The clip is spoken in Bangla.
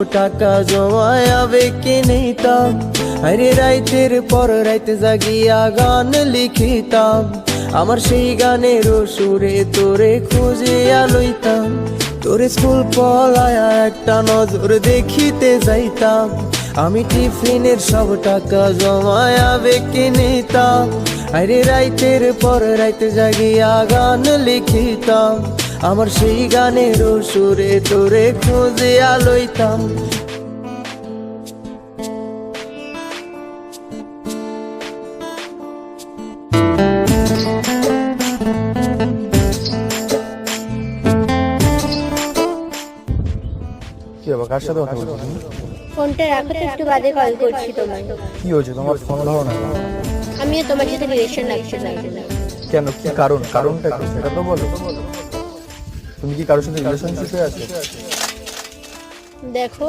টাকা জমায় আবেগে নিতাম, আরে রাইতের পর রাইতে জাগিয়া গান লিখিতাম। আমার সেই গানের সুরে তোরে খুঁজিয়া লইতাম, তোরে স্কুল পলায়া একটা নজর দেখিতে যাইতাম। আমি টিফিনের সব টাকা জমায় আবেগে নিতাম, আরে রাইতের পর রাইতে জাগিয়া গান লিখিতাম। আমার সেই গানের সুরে তোরে খুঁজিয়া লইতাম। কি বাবা, কার সাথে কথা বলছো তুমি? ফোনটা রাখো তো, একটু বাদে কল করছি তোমায়। কি হয়েছে তোমার? ফোন ধরো না। আমিও তোমার সাথে রিলেশন রাখতে চাই। কেন? কি কারণ? কারণটা কি সেটা তো বলো। তুমি কি কারোর সাথে রিলেশনশিপে আছো? দেখো